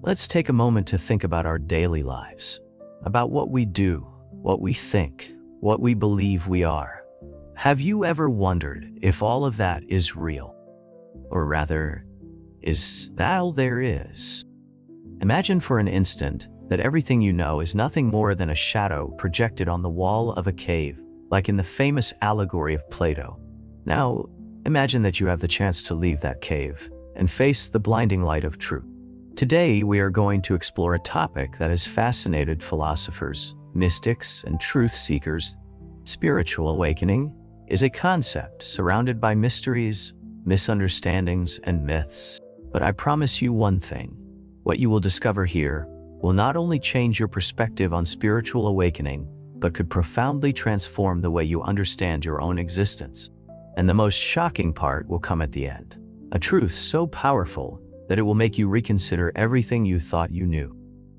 Let's take a moment to think about our daily lives, about what we do, what we think, what we believe we are. Have you ever wondered if all of that is real? Or rather, is that all there is? Imagine for an instant that everything you know is nothing more than a shadow projected on the wall of a cave, like in the famous allegory of Plato. Now, imagine that you have the chance to leave that cave and face the blinding light of truth. Today, we are going to explore a topic that has fascinated philosophers, mystics, and truth seekers. Spiritual awakening is a concept surrounded by mysteries, misunderstandings, and myths. But I promise you one thing: what you will discover here will not only change your perspective on spiritual awakening, but could profoundly transform the way you understand your own existence. And the most shocking part will come at the end. A truth so powerful that it will make you reconsider everything you thought you knew.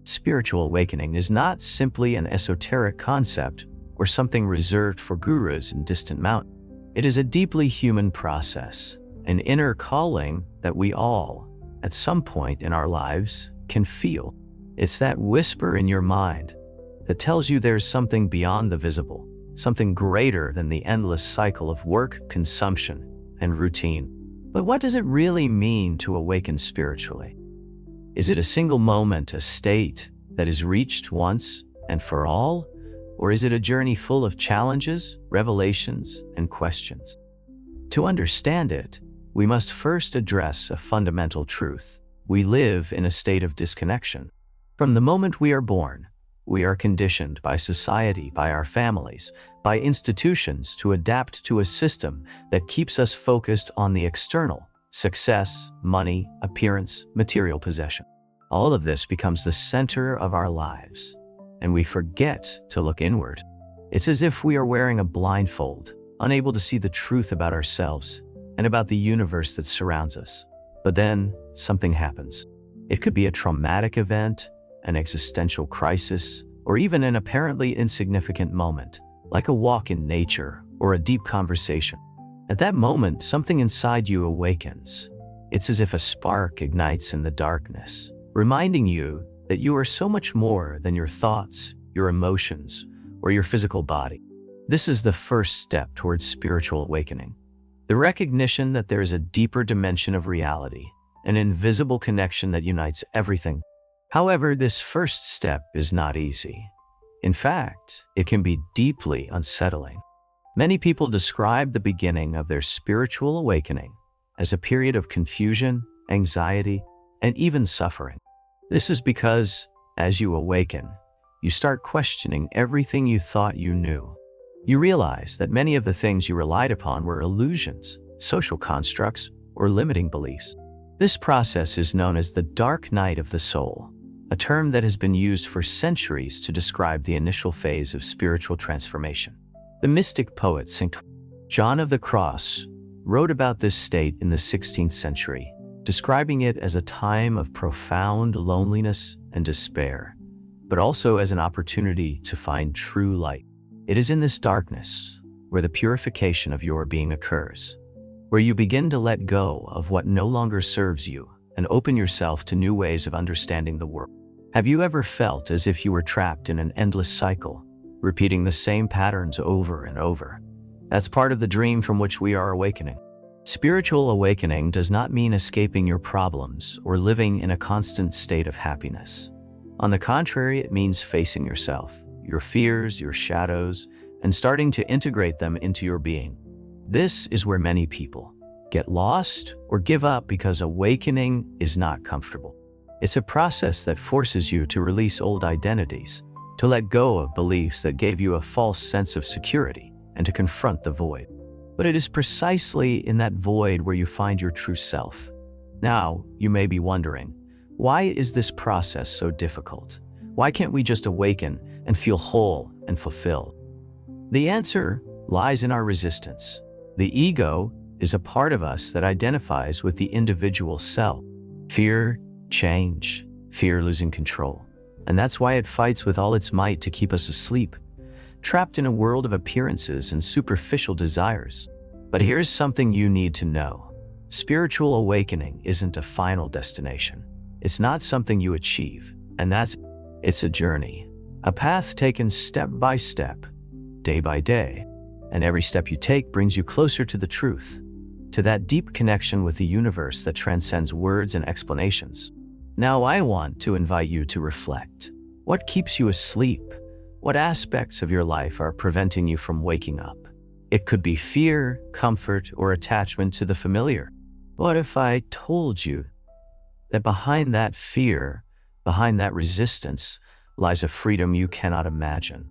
Spiritual awakening is not simply an esoteric concept or something reserved for gurus in distant mountains. It is a deeply human process, an inner calling that we all, at some point in our lives, can feel. It's that whisper in your mind that tells you there's something beyond the visible, something greater than the endless cycle of work, consumption, and routine. But what does it really mean to awaken spiritually? Is it a single moment, a state that is reached once and for all? Or is it a journey full of challenges, revelations, and questions? To understand it, we must first address a fundamental truth. We live in a state of disconnection. From the moment we are born, we are conditioned by society, by our families, by institutions to adapt to a system that keeps us focused on the external: success, money, appearance, material possession. All of this becomes the center of our lives, and we forget to look inward. It's as if we are wearing a blindfold, unable to see the truth about ourselves and about the universe that surrounds us. But then something happens. It could be a traumatic event, an existential crisis, or even an apparently insignificant moment, like a walk in nature or a deep conversation. At that moment, something inside you awakens. It's as if a spark ignites in the darkness, reminding you that you are so much more than your thoughts, your emotions, or your physical body. This is the first step towards spiritual awakening. The recognition that there is a deeper dimension of reality, an invisible connection that unites everything. However, this first step is not easy. In fact, it can be deeply unsettling. Many people describe the beginning of their spiritual awakening as a period of confusion, anxiety, and even suffering. This is because, as you awaken, you start questioning everything you thought you knew. You realize that many of the things you relied upon were illusions, social constructs, or limiting beliefs. This process is known as the dark night of the soul, a term that has been used for centuries to describe the initial phase of spiritual transformation. The mystic poet St. John of the Cross wrote about this state in the 16th century, describing it as a time of profound loneliness and despair, but also as an opportunity to find true light. It is in this darkness where the purification of your being occurs, where you begin to let go of what no longer serves you and open yourself to new ways of understanding the world. Have you ever felt as if you were trapped in an endless cycle, repeating the same patterns over and over? That's part of the dream from which we are awakening. Spiritual awakening does not mean escaping your problems or living in a constant state of happiness. On the contrary, it means facing yourself, your fears, your shadows, and starting to integrate them into your being. This is where many people get lost or give up because awakening is not comfortable. It's a process that forces you to release old identities, to let go of beliefs that gave you a false sense of security, and to confront the void. But it is precisely in that void where you find your true self. Now, you may be wondering, why is this process so difficult? Why can't we just awaken and feel whole and fulfilled? The answer lies in our resistance. The ego is a part of us that identifies with the individual self. Fear change, fear losing control. And that's why it fights with all its might to keep us asleep, trapped in a world of appearances and superficial desires. But here's something you need to know. Spiritual awakening isn't a final destination. It's not something you achieve, and it's a journey, a path taken step by step, day by day, and every step you take brings you closer to the truth, to that deep connection with the universe that transcends words and explanations. Now I want to invite you to reflect. What keeps you asleep? What aspects of your life are preventing you from waking up? It could be fear, comfort, or attachment to the familiar. What if I told you that behind that fear, behind that resistance, lies a freedom you cannot imagine?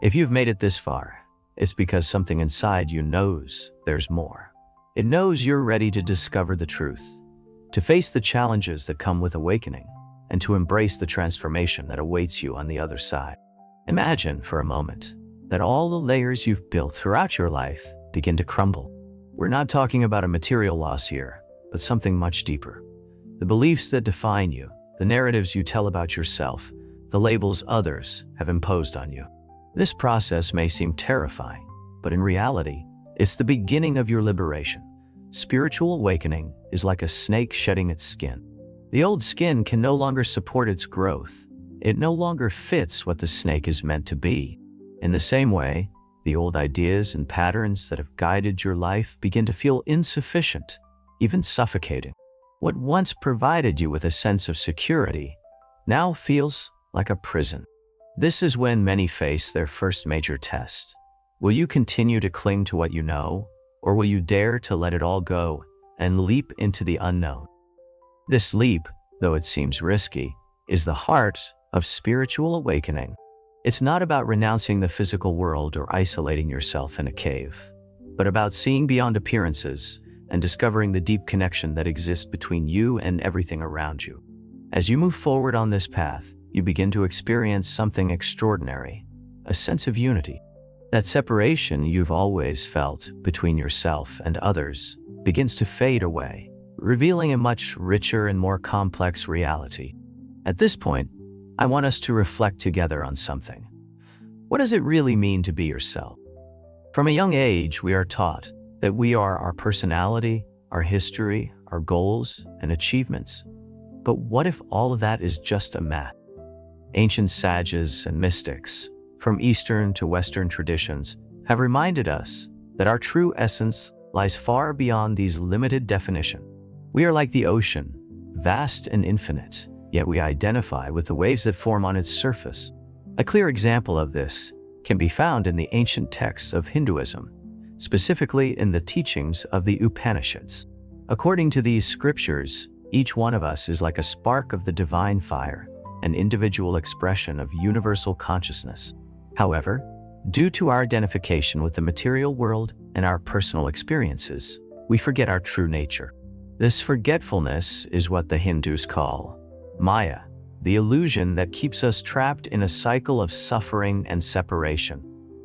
If you've made it this far, it's because something inside you knows there's more. It knows you're ready to discover the truth, to face the challenges that come with awakening, and to embrace the transformation that awaits you on the other side. Imagine for a moment that all the layers you've built throughout your life begin to crumble. We're not talking about a material loss here, but something much deeper. The beliefs that define you, the narratives you tell about yourself, the labels others have imposed on you. This process may seem terrifying, but in reality, it's the beginning of your liberation. Spiritual awakening is like a snake shedding its skin. The old skin can no longer support its growth. It no longer fits what the snake is meant to be. In the same way, the old ideas and patterns that have guided your life begin to feel insufficient, even suffocating. What once provided you with a sense of security now feels like a prison. This is when many face their first major test. Will you continue to cling to what you know, or will you dare to let it all go and leap into the unknown? This leap, though it seems risky, is the heart of spiritual awakening. It's not about renouncing the physical world or isolating yourself in a cave, but about seeing beyond appearances and discovering the deep connection that exists between you and everything around you. As you move forward on this path, you begin to experience something extraordinary, a sense of unity. That separation you've always felt between yourself and others begins to fade away, revealing a much richer and more complex reality. At this point, I want us to reflect together on something. What does it really mean to be yourself? From a young age, we are taught that we are our personality, our history, our goals, and achievements. But what if all of that is just a mask? Ancient sages and mystics, from Eastern to Western traditions, have reminded us that our true essence lies far beyond these limited definitions. We are like the ocean, vast and infinite, yet we identify with the waves that form on its surface. A clear example of this can be found in the ancient texts of Hinduism, specifically in the teachings of the Upanishads. According to these scriptures, each one of us is like a spark of the divine fire, an individual expression of universal consciousness. However, due to our identification with the material world and our personal experiences, we forget our true nature. This forgetfulness is what the Hindus call Maya, the illusion that keeps us trapped in a cycle of suffering and separation.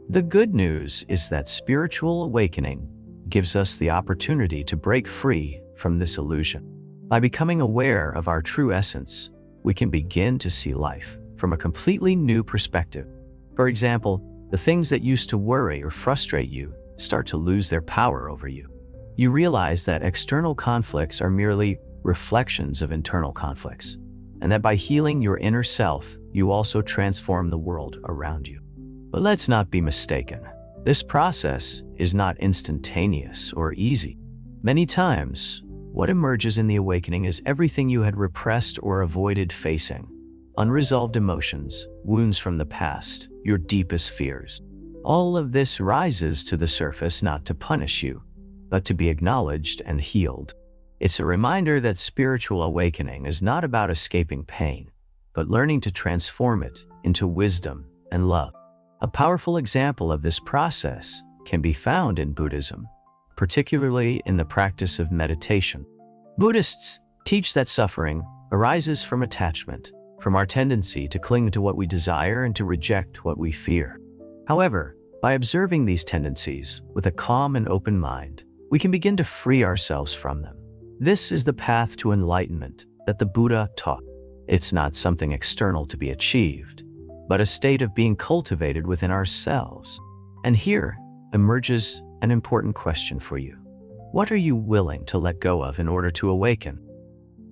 The good news is that spiritual awakening gives us the opportunity to break free from this illusion. By becoming aware of our true essence, we can begin to see life from a completely new perspective. For example, the things that used to worry or frustrate you start to lose their power over you. You realize that external conflicts are merely reflections of internal conflicts, and that by healing your inner self, you also transform the world around you. But let's not be mistaken. This process is not instantaneous or easy. Many times, what emerges in the awakening is everything you had repressed or avoided facing. Unresolved emotions, wounds from the past, your deepest fears. All of this rises to the surface not to punish you, but to be acknowledged and healed. It's a reminder that spiritual awakening is not about escaping pain, but learning to transform it into wisdom and love. A powerful example of this process can be found in Buddhism, particularly in the practice of meditation. Buddhists teach that suffering arises from attachment, from our tendency to cling to what we desire and to reject what we fear. However, by observing these tendencies with a calm and open mind, we can begin to free ourselves from them. This is the path to enlightenment that the Buddha taught. It's not something external to be achieved, but a state of being cultivated within ourselves. And here emerges an important question for you. What are you willing to let go of in order to awaken?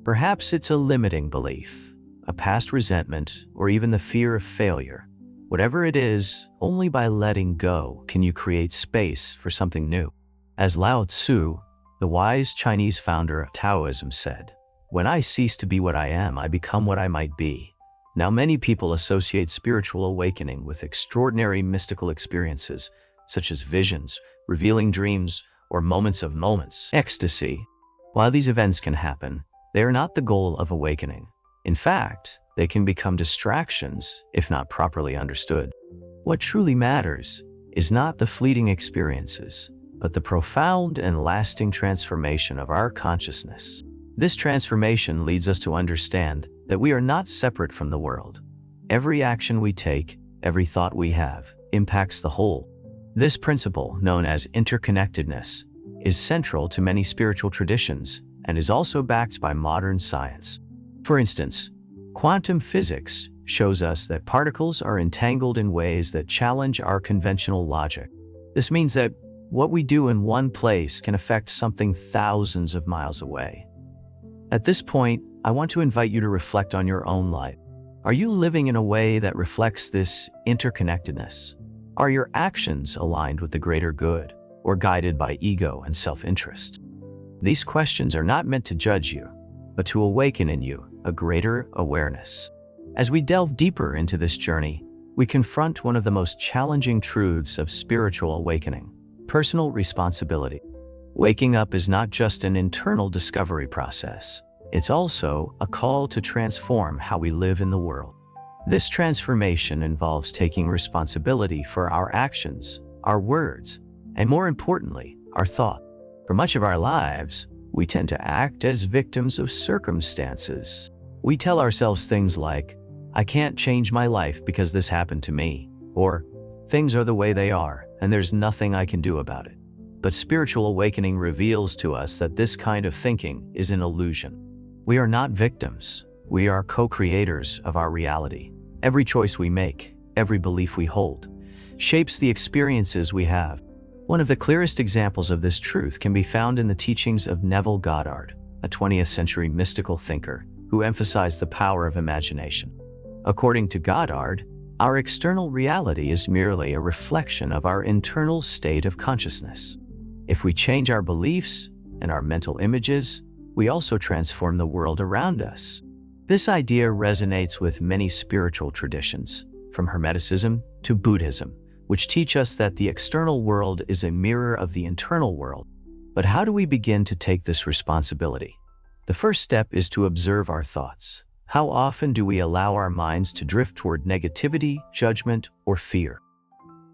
Perhaps it's a limiting belief, a past resentment, or even the fear of failure. Whatever it is, only by letting go can you create space for something new. As Lao Tzu, the wise Chinese founder of Taoism, said, "When I cease to be what I am, I become what I might be." Now, many people associate spiritual awakening with extraordinary mystical experiences, such as visions, revealing dreams, or moments of ecstasy. While these events can happen, they are not the goal of awakening. In fact, they can become distractions if not properly understood. What truly matters is not the fleeting experiences, but the profound and lasting transformation of our consciousness. This transformation leads us to understand that we are not separate from the world. Every action we take, every thought we have, impacts the whole. This principle, known as interconnectedness, is central to many spiritual traditions and is also backed by modern science. For instance, quantum physics shows us that particles are entangled in ways that challenge our conventional logic. This means that what we do in one place can affect something thousands of miles away. At this point, I want to invite you to reflect on your own life. Are you living in a way that reflects this interconnectedness? Are your actions aligned with the greater good, or guided by ego and self-interest? These questions are not meant to judge you, but to awaken in you a greater awareness. As we delve deeper into this journey, we confront one of the most challenging truths of spiritual awakening: personal responsibility. Waking up is not just an internal discovery process. It's also a call to transform how we live in the world. This transformation involves taking responsibility for our actions, our words, and more importantly, our thought. For much of our lives, we tend to act as victims of circumstances. We tell ourselves things like, "I can't change my life because this happened to me," or "Things are the way they are, and there's nothing I can do about it." But spiritual awakening reveals to us that this kind of thinking is an illusion. We are not victims. We are co-creators of our reality. Every choice we make, every belief we hold, shapes the experiences we have. One of the clearest examples of this truth can be found in the teachings of Neville Goddard, a 20th century mystical thinker who emphasized the power of imagination. According to Goddard, our external reality is merely a reflection of our internal state of consciousness. If we change our beliefs and our mental images, we also transform the world around us. This idea resonates with many spiritual traditions, from Hermeticism to Buddhism, which teach us that the external world is a mirror of the internal world. But how do we begin to take this responsibility? The first step is to observe our thoughts. How often do we allow our minds to drift toward negativity, judgment, or fear?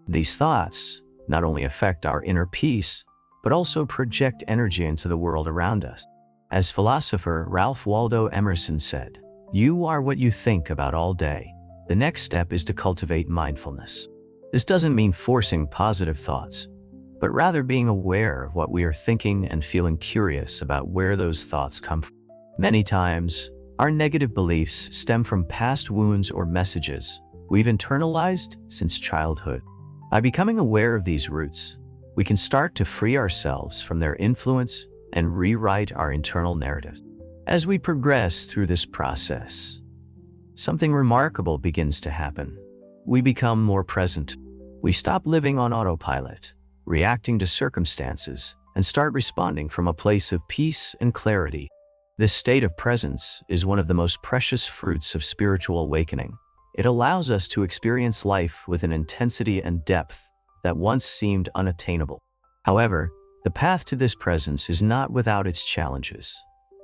These thoughts not only affect our inner peace, but also project energy into the world around us. As philosopher Ralph Waldo Emerson said, "You are what you think about all day." The next step is to cultivate mindfulness. This doesn't mean forcing positive thoughts, but rather being aware of what we are thinking and feeling curious about where those thoughts come from. Many times, our negative beliefs stem from past wounds or messages we've internalized since childhood. By becoming aware of these roots, we can start to free ourselves from their influence and rewrite our internal narratives. As we progress through this process, something remarkable begins to happen. We become more present. We stop living on autopilot, reacting to circumstances, and start responding from a place of peace and clarity. This state of presence is one of the most precious fruits of spiritual awakening. It allows us to experience life with an intensity and depth that once seemed unattainable. However, the path to this presence is not without its challenges.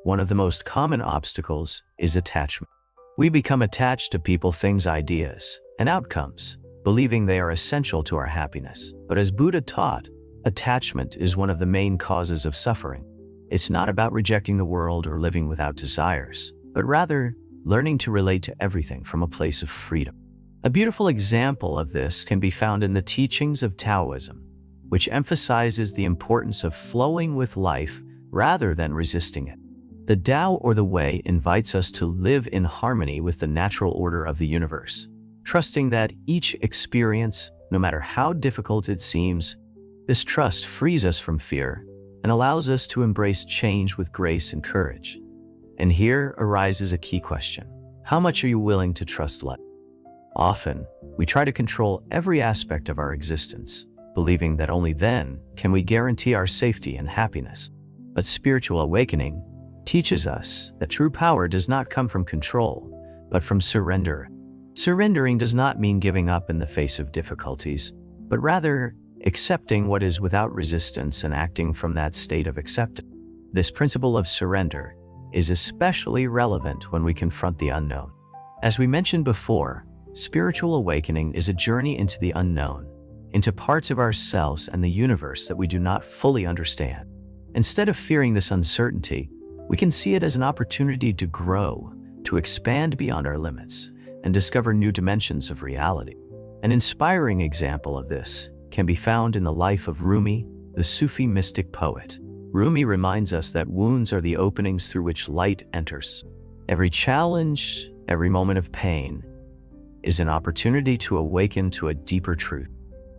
One of the most common obstacles is attachment. We become attached to people, things, ideas, and outcomes, believing they are essential to our happiness. But as Buddha taught, attachment is one of the main causes of suffering. It's not about rejecting the world or living without desires, but rather learning to relate to everything from a place of freedom. A beautiful example of this can be found in the teachings of Taoism, which emphasizes the importance of flowing with life rather than resisting it. The Tao, or the Way, invites us to live in harmony with the natural order of the universe, trusting that each experience, no matter how difficult it seems, this trust frees us from fear and allows us to embrace change with grace and courage. And here arises a key question. How much are you willing to trust life? Often, we try to control every aspect of our existence, believing that only then can we guarantee our safety and happiness. But spiritual awakening teaches us that true power does not come from control, but from surrender. Surrendering does not mean giving up in the face of difficulties, but rather accepting what is without resistance and acting from that state of acceptance. This principle of surrender is especially relevant when we confront the unknown. As we mentioned before, spiritual awakening is a journey into the unknown, into parts of ourselves and the universe that we do not fully understand. Instead of fearing this uncertainty, we can see it as an opportunity to grow, to expand beyond our limits, and discover new dimensions of reality. An inspiring example of this can be found in the life of Rumi, the Sufi mystic poet. Rumi reminds us that wounds are the openings through which light enters. Every challenge, every moment of pain, is an opportunity to awaken to a deeper truth.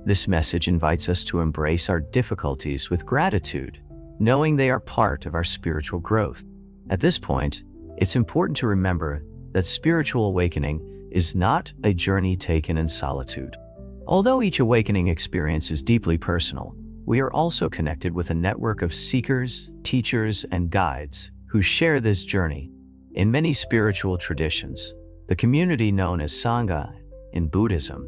This message invites us to embrace our difficulties with gratitude, knowing they are part of our spiritual growth. At this point, it's important to remember that spiritual awakening is not a journey taken in solitude. Although each awakening experience is deeply personal, we are also connected with a network of seekers, teachers, and guides who share this journey. In many spiritual traditions, the community known as Sangha in Buddhism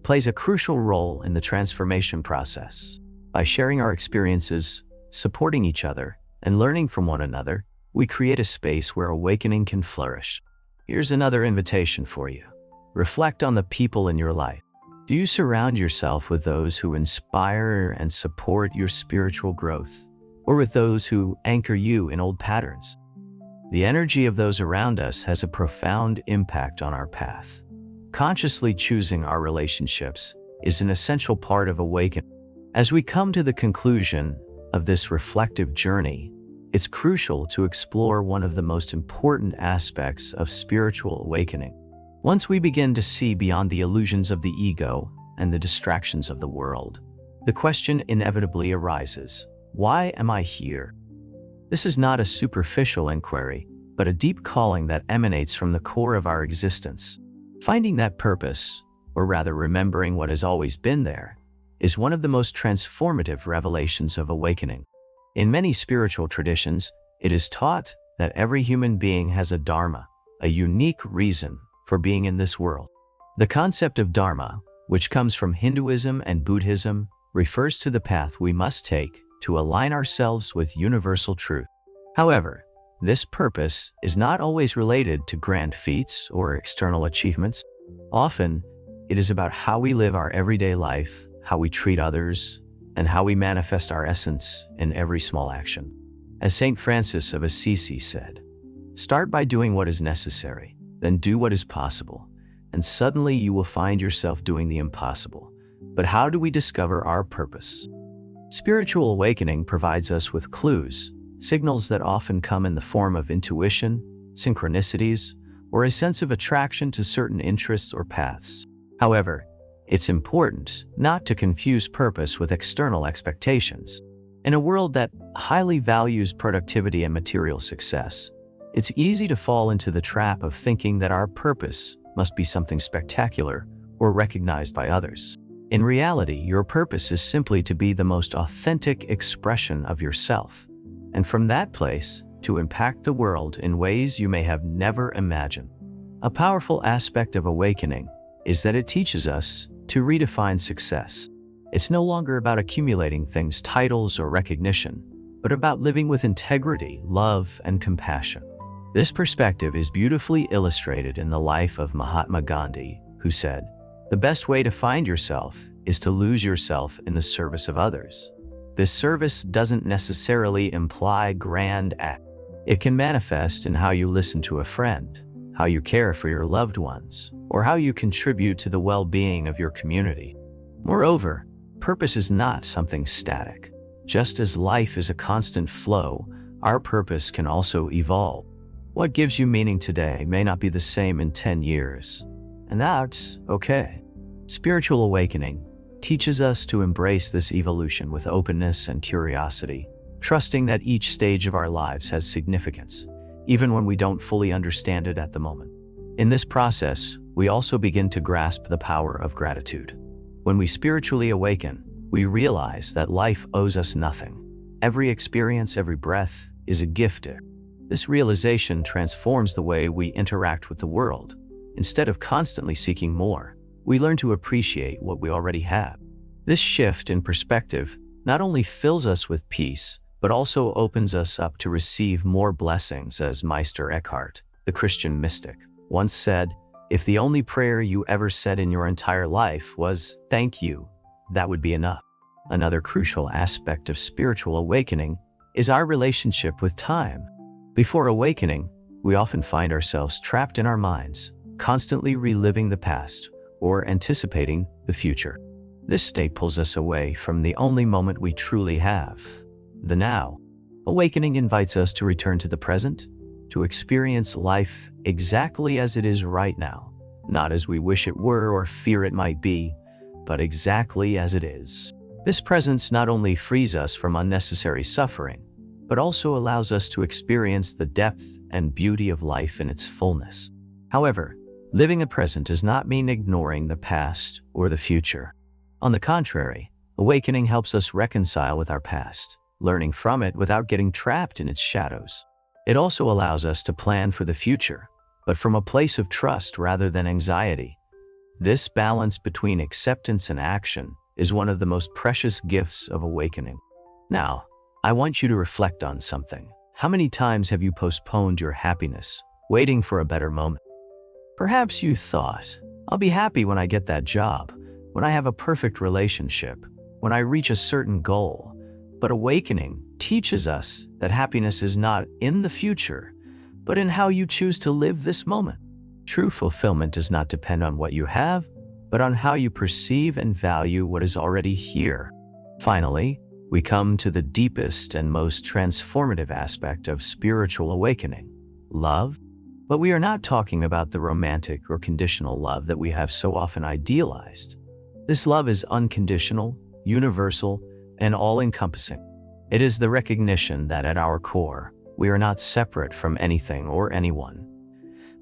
plays a crucial role in the transformation process. By sharing our experiences, supporting each other, and learning from one another, we create a space where awakening can flourish. Here's another invitation for you. Reflect on the people in your life. Do you surround yourself with those who inspire and support your spiritual growth, or with those who anchor you in old patterns? The energy of those around us has a profound impact on our path. Consciously choosing our relationships is an essential part of awakening. As we come to the conclusion of this reflective journey, it's crucial to explore one of the most important aspects of spiritual awakening. Once we begin to see beyond the illusions of the ego and the distractions of the world, the question inevitably arises, why am I here? This is not a superficial inquiry, but a deep calling that emanates from the core of our existence. Finding that purpose, or rather remembering what has always been there, is one of the most transformative revelations of awakening. In many spiritual traditions, it is taught that every human being has a dharma, a unique reason for being in this world. The concept of dharma, which comes from Hinduism and Buddhism, refers to the path we must take to align ourselves with universal truth. However, this purpose is not always related to grand feats or external achievements. Often, it is about how we live our everyday life, how we treat others, and how we manifest our essence in every small action. As Saint Francis of Assisi said, "Start by doing what is necessary, then do what is possible, and suddenly you will find yourself doing the impossible." But how do we discover our purpose? Spiritual awakening provides us with clues, signals that often come in the form of intuition, synchronicities, or a sense of attraction to certain interests or paths. However, it's important not to confuse purpose with external expectations. In a world that highly values productivity and material success, it's easy to fall into the trap of thinking that our purpose must be something spectacular or recognized by others. In reality, your purpose is simply to be the most authentic expression of yourself, and from that place, to impact the world in ways you may have never imagined. A powerful aspect of awakening is that it teaches us to redefine success. It's no longer about accumulating things, titles, or recognition, but about living with integrity, love, and compassion. This perspective is beautifully illustrated in the life of Mahatma Gandhi, who said, "The best way to find yourself is to lose yourself in the service of others." This service doesn't necessarily imply grand acts. It can manifest in how you listen to a friend, how you care for your loved ones, or how you contribute to the well-being of your community. Moreover, purpose is not something static. Just as life is a constant flow, our purpose can also evolve. What gives you meaning today may not be the same in 10 years, and that's okay. Spiritual awakening teaches us to embrace this evolution with openness and curiosity, trusting that each stage of our lives has significance, even when we don't fully understand it at the moment. In this process, we also begin to grasp the power of gratitude. When we spiritually awaken, we realize that life owes us nothing. Every experience, every breath is a gift. This realization transforms the way we interact with the world. Instead of constantly seeking more, we learn to appreciate what we already have. This shift in perspective not only fills us with peace, but also opens us up to receive more blessings, as Meister Eckhart, the Christian mystic, once said, "If the only prayer you ever said in your entire life was, 'Thank you,' that would be enough." Another crucial aspect of spiritual awakening is our relationship with time. Before awakening, we often find ourselves trapped in our minds, constantly reliving the past or anticipating the future. This state pulls us away from the only moment we truly have, the now. Awakening invites us to return to the present, to experience life exactly as it is right now, not as we wish it were or fear it might be, but exactly as it is. This presence not only frees us from unnecessary suffering, but also allows us to experience the depth and beauty of life in its fullness. However, living the present does not mean ignoring the past or the future. On the contrary, awakening helps us reconcile with our past, learning from it without getting trapped in its shadows. It also allows us to plan for the future, but from a place of trust rather than anxiety. This balance between acceptance and action is one of the most precious gifts of awakening. Now, I want you to reflect on something. How many times have you postponed your happiness, waiting for a better moment? Perhaps you thought, "I'll be happy when I get that job, when I have a perfect relationship, when I reach a certain goal." But awakening teaches us that happiness is not in the future, but in how you choose to live this moment. True fulfillment does not depend on what you have, but on how you perceive and value what is already here. Finally, we come to the deepest and most transformative aspect of spiritual awakening, love. But we are not talking about the romantic or conditional love that we have so often idealized. This love is unconditional, universal, and all-encompassing. It is the recognition that at our core, we are not separate from anything or anyone.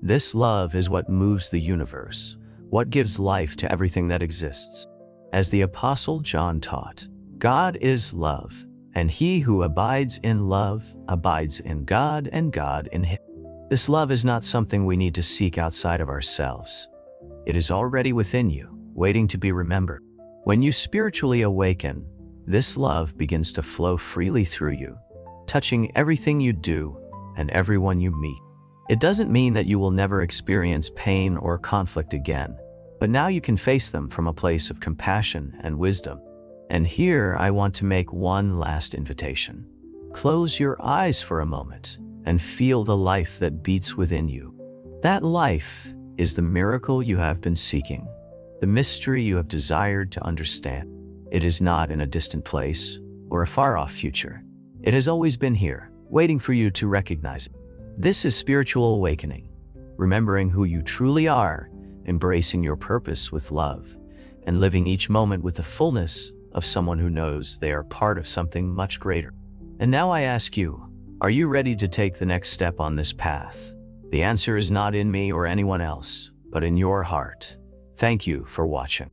This love is what moves the universe, what gives life to everything that exists. As the Apostle John taught, God is love, and he who abides in love abides in God and God in him. This love is not something we need to seek outside of ourselves. It is already within you, waiting to be remembered. When you spiritually awaken, this love begins to flow freely through you, touching everything you do and everyone you meet. It doesn't mean that you will never experience pain or conflict again, but now you can face them from a place of compassion and wisdom. And here I want to make one last invitation. Close your eyes for a moment and feel the life that beats within you. That life is the miracle you have been seeking, the mystery you have desired to understand. It is not in a distant place or a far-off future. It has always been here, waiting for you to recognize it. This is spiritual awakening, remembering who you truly are, embracing your purpose with love, and living each moment with the fullness of someone who knows they are part of something much greater. And now I ask you, are you ready to take the next step on this path? The answer is not in me or anyone else, but in your heart. Thank you for watching.